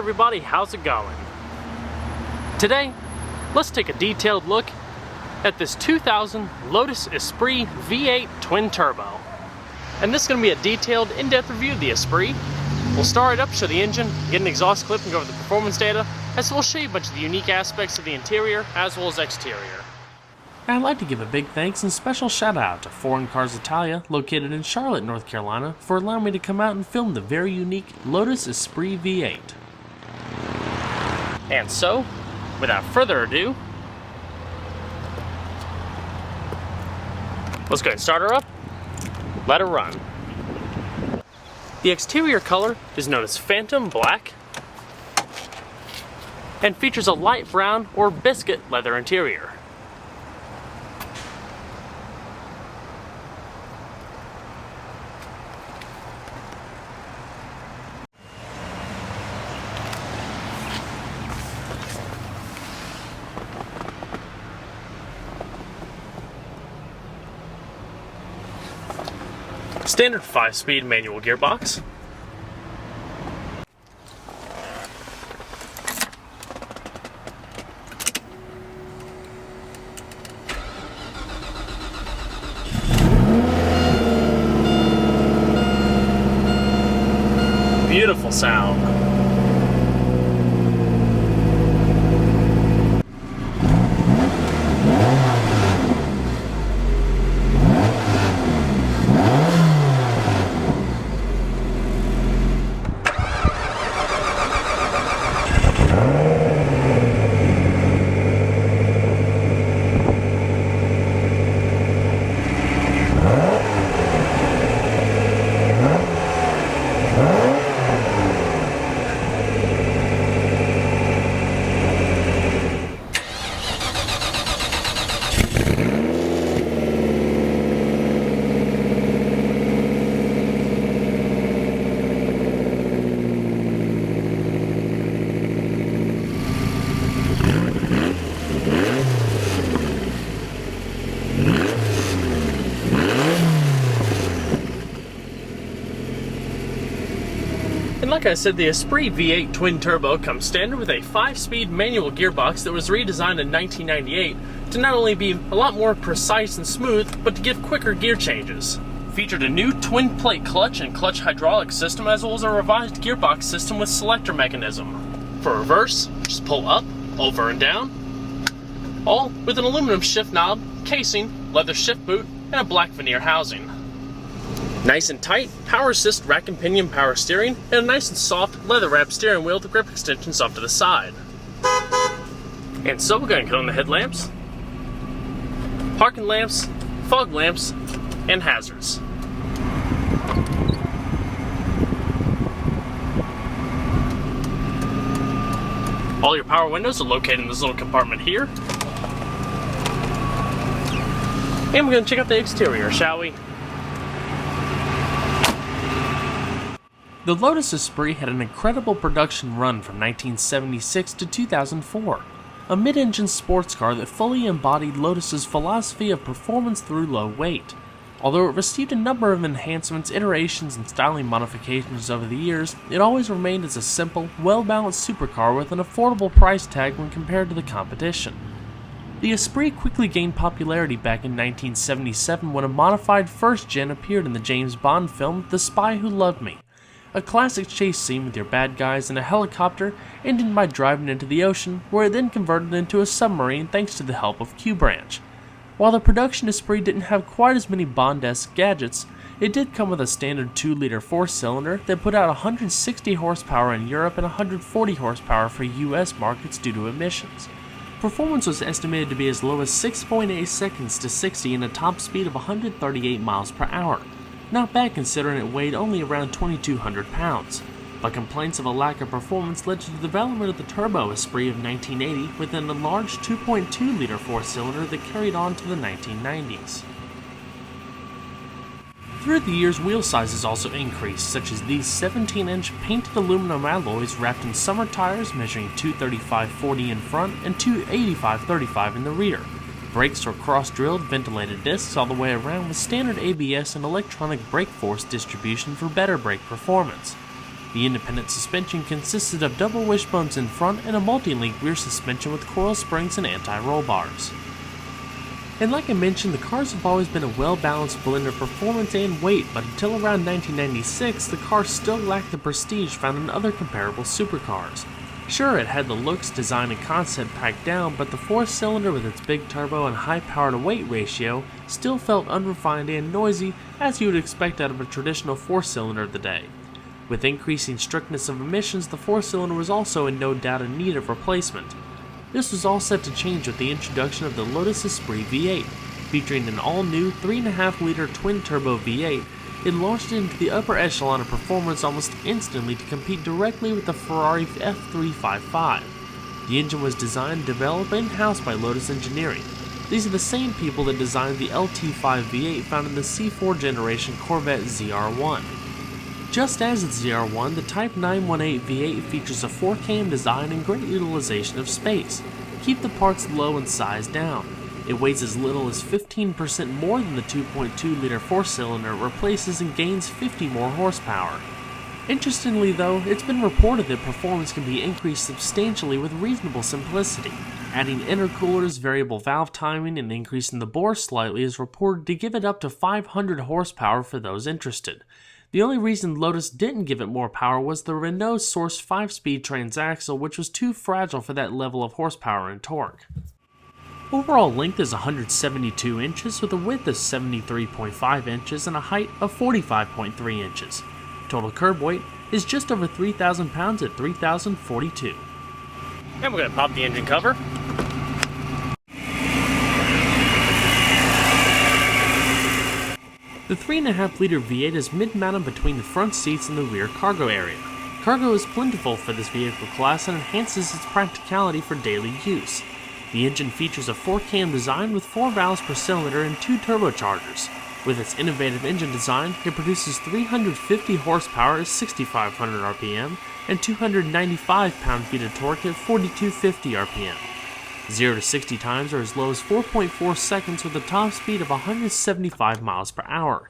everybody, how's it going? Today, let's take a detailed look at this 2000 Lotus Esprit V8 twin turbo. And this is going to be a detailed, in-depth review of the Esprit. We'll start it up, show the engine, get an exhaust clip, and go over the performance data, as we'll show you a bunch of the unique aspects of the interior as well as exterior. And I'd like to give a big thanks and special shout out to Foreign Cars Italia, located in Charlotte, North Carolina, for allowing me to come out and film the very unique Lotus Esprit V8. And so, without further ado, let's go ahead and start her up, let her run. The exterior color is known as Phantom Black and features a light brown or biscuit leather interior. Standard 5-speed manual gearbox. Beautiful sound. And like I said, the Esprit V8 twin turbo comes standard with a 5-speed manual gearbox that was redesigned in 1998 to not only be a lot more precise and smooth, but to give quicker gear changes. Featured a new twin plate clutch and clutch hydraulic system, as well as a revised gearbox system with selector mechanism. For reverse, just pull up, over and down, all with an aluminum shift knob, casing, leather shift boot, and a black veneer housing. Nice and tight, power assist rack and pinion power steering, and a nice and soft leather wrapped steering wheel with grip extensions off to the side. And so we're going to put on the headlamps, parking lamps, fog lamps, and hazards. All your power windows are located in this little compartment here. And we're going to check out the exterior, shall we? The Lotus Esprit had an incredible production run from 1976 to 2004, a mid-engine sports car that fully embodied Lotus's philosophy of performance through low weight. Although it received a number of enhancements, iterations, and styling modifications over the years, it always remained as a simple, well-balanced supercar with an affordable price tag when compared to the competition. The Esprit quickly gained popularity back in 1977 when a modified first-gen appeared in the James Bond film The Spy Who Loved Me, a classic chase scene with your bad guys in a helicopter ending by driving into the ocean, where it then converted into a submarine thanks to the help of Q Branch. While the production Esprit didn't have quite as many Bond-esque gadgets, it did come with a standard 2-liter 4-cylinder that put out 160 horsepower in Europe and 140 horsepower for US markets due to emissions. Performance was estimated to be as low as 6.8 seconds to 60 and a top speed of 138 miles per hour. Not bad considering it weighed only around 2,200 pounds, but complaints of a lack of performance led to the development of the Turbo Esprit of 1980 with an enlarged 2.2-liter 4-cylinder that carried on to the 1990s. Through the years, wheel sizes also increased, such as these 17-inch painted aluminum alloys wrapped in summer tires measuring 235/40 in front and 285/35 in the rear. Brakes were cross-drilled ventilated discs all the way around with standard ABS and electronic brake force distribution for better brake performance. The independent suspension consisted of double wishbones in front and a multi-link rear suspension with coil springs and anti-roll bars. And like I mentioned, the cars have always been a well-balanced blend of performance and weight, but until around 1996, the car still lacked the prestige found in other comparable supercars. Sure, it had the looks, design, and concept packed down, but the four-cylinder with its big turbo and high power-to-weight ratio still felt unrefined and noisy, as you would expect out of a traditional four-cylinder of the day. With increasing strictness of emissions, the four-cylinder was also in no doubt in need of replacement. This was all set to change with the introduction of the Lotus Esprit V8, featuring an all-new 3.5-liter twin-turbo V8. It launched into the upper echelon of performance almost instantly to compete directly with the Ferrari F355. The engine was designed and developed in-house by Lotus Engineering. These are the same people that designed the LT5 V8 found in the C4 generation Corvette ZR1. Just as its ZR1, the Type 918 V8 features a 4cam design and great utilization of space. Keep the parts low and size down. It weighs as little as 15% more than the 2.2-liter four-cylinder it replaces and gains 50 more horsepower. Interestingly though, it's been reported that performance can be increased substantially with reasonable simplicity. Adding intercoolers, variable valve timing, and increasing the bore slightly is reported to give it up to 500 horsepower for those interested. The only reason Lotus didn't give it more power was the Renault-sourced 5-speed transaxle, which was too fragile for that level of horsepower and torque. Overall length is 172 inches with a width of 73.5 inches and a height of 45.3 inches. Total curb weight is just over 3,000 pounds at 3,042. And we're going to pop the engine cover. The 3.5-liter V8 is mid-mounted between the front seats and the rear cargo area. Cargo is plentiful for this vehicle class and enhances its practicality for daily use. The engine features a 4cam design with 4 valves per cylinder and 2 turbochargers. With its innovative engine design, it produces 350 horsepower at 6,500 RPM and 295 pound-feet of torque at 4,250 RPM. 0 to 60 times are as low as 4.4 seconds with a top speed of 175 miles per hour.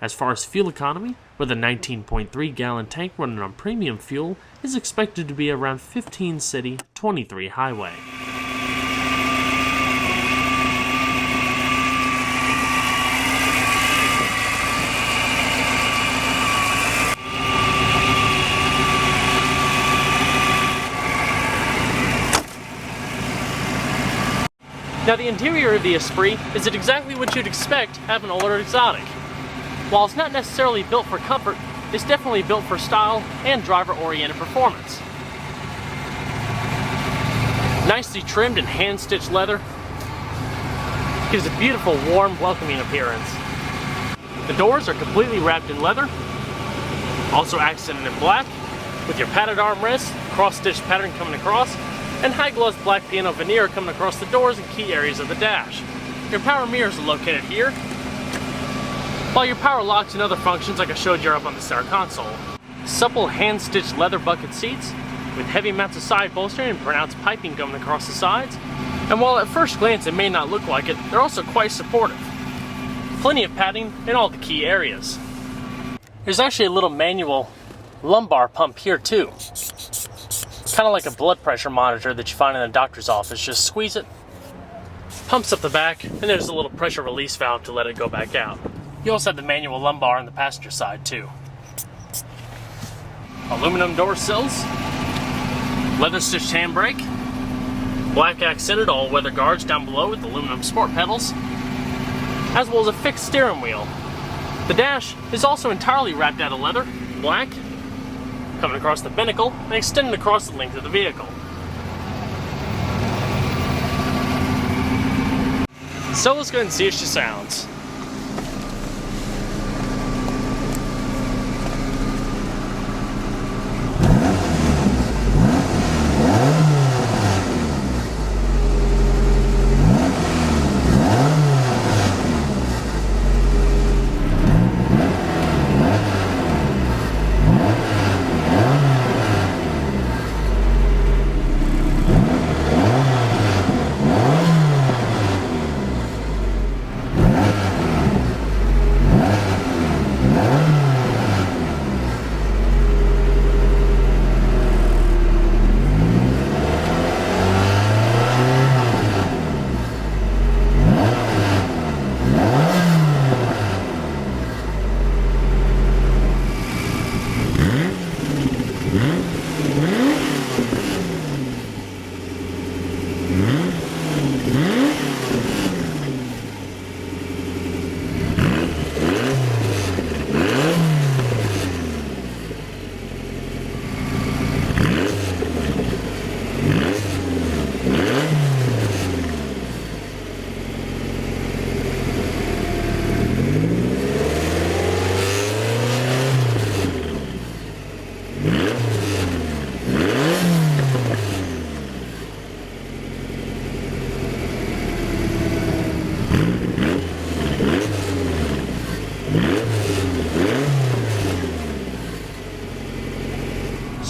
As far as fuel economy, with a 19.3-gallon tank running on premium fuel, is expected to be around 15 city, 23 highway. Now the interior of the Esprit is exactly what you'd expect of an older exotic. While it's not necessarily built for comfort, it's definitely built for style and driver-oriented performance. Nicely trimmed and hand-stitched leather gives a beautiful, warm, welcoming appearance. The doors are completely wrapped in leather, also accented in black, with your padded armrests, cross-stitched pattern coming across, and high-glossed black piano veneer coming across the doors and key areas of the dash. Your power mirrors are located here, while your power locks and other functions like I showed you are up on the center console. Supple hand-stitched leather bucket seats with heavy amounts of side bolstering and pronounced piping coming across the sides. And while at first glance it may not look like it, they're also quite supportive. Plenty of padding in all the key areas. There's actually a little manual lumbar pump here too. Kind of like a blood pressure monitor that you find in a doctor's office. Just squeeze it, pumps up the back, and there's a little pressure release valve to let it go back out. You also have the manual lumbar on the passenger side too. Aluminum door sills, leather stitched handbrake, black accented all-weather guards down below with aluminum sport pedals, as well as a fixed steering wheel. The dash is also entirely wrapped out of leather, black, coming across the binnacle and extending across the length of the vehicle. So let's go ahead and see how she sounds.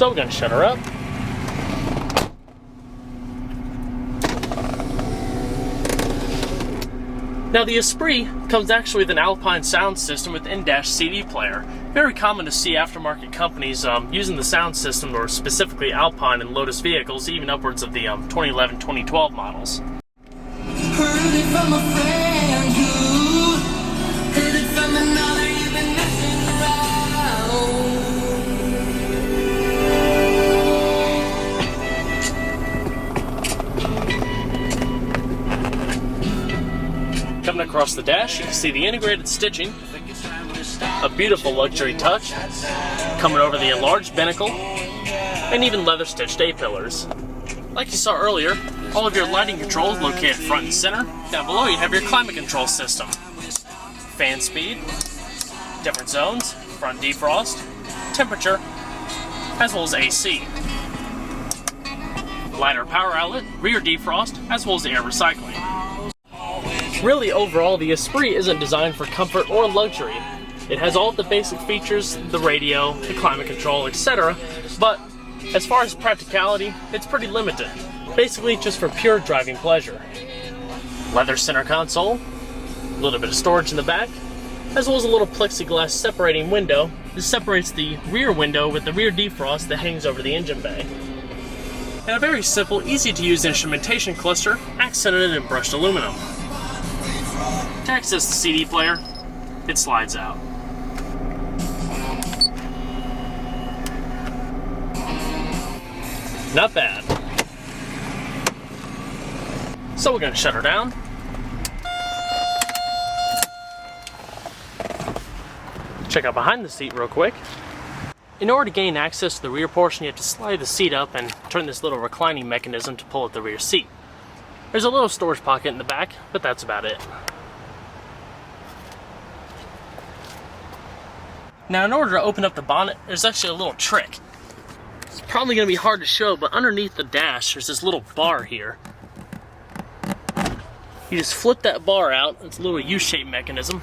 So we're going to shut her up. Now the Esprit comes actually with an Alpine sound system with in-dash CD player. Very common to see aftermarket companies using the sound system, or specifically Alpine and Lotus vehicles, even upwards of the 2011-2012 models. Heard it from a friend who heard it from another. You've been messing around. Coming across the dash, you can see the integrated stitching, a beautiful luxury touch, coming over the enlarged binnacle, and even leather stitched A-pillars. Like you saw earlier, all of your lighting controls located front and center. Down below you have your climate control system. Fan speed, different zones, front defrost, temperature, as well as AC. Lighter power outlet, rear defrost, as well as air recycling. Really, overall, the Esprit isn't designed for comfort or luxury. It has all of the basic features, the radio, the climate control, etc., but as far as practicality, it's pretty limited. Basically just for pure driving pleasure. Leather center console, a little bit of storage in the back, as well as a little plexiglass separating window that separates the rear window with the rear defrost that hangs over the engine bay. And a very simple, easy to use instrumentation cluster accented in brushed aluminum. To access the CD player, it slides out. Not bad. So we're going to shut her down. Check out behind the seat real quick. In order to gain access to the rear portion, you have to slide the seat up and turn this little reclining mechanism to pull at the rear seat. There's a little storage pocket in the back, but that's about it. Now, in order to open up the bonnet, there's actually a little trick. It's probably going to be hard to show, but underneath the dash, there's this little bar here. You just flip that bar out, it's a little U-shaped mechanism,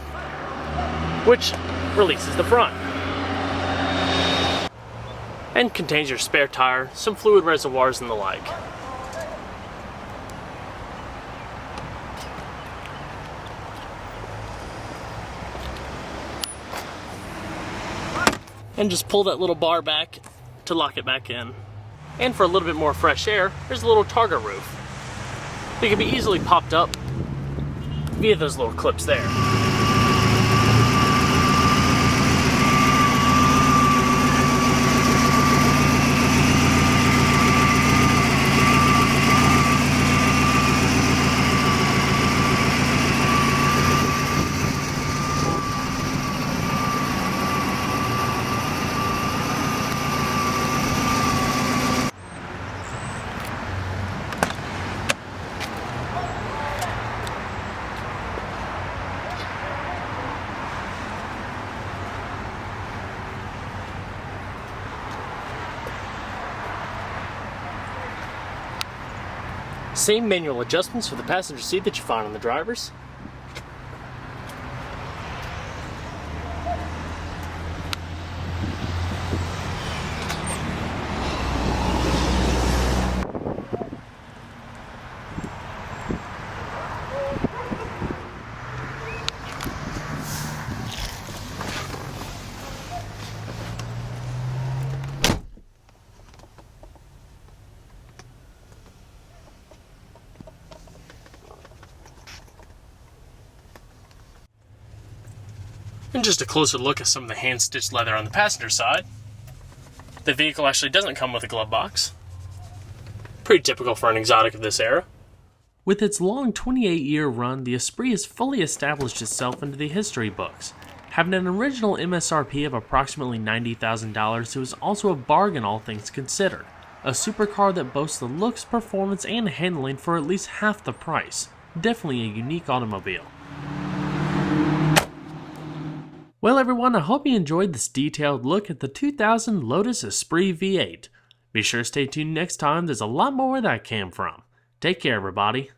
which releases the front. And contains your spare tire, some fluid reservoirs, and the like. And just pull that little bar back to lock it back in. And for a little bit more fresh air, there's a little targa roof. It can be easily popped up via those little clips there. Same manual adjustments for the passenger seat that you find on the driver's. And just a closer look at some of the hand-stitched leather on the passenger side. The vehicle actually doesn't come with a glove box. Pretty typical for an exotic of this era. With its long 28-year run, the Esprit has fully established itself into the history books. Having an original MSRP of approximately $90,000, it was also a bargain all things considered. A supercar that boasts the looks, performance, and handling for at least half the price. Definitely a unique automobile. Well everyone, I hope you enjoyed this detailed look at the 2000 Lotus Esprit V8. Be sure to stay tuned next time, there's a lot more where that came from. Take care everybody.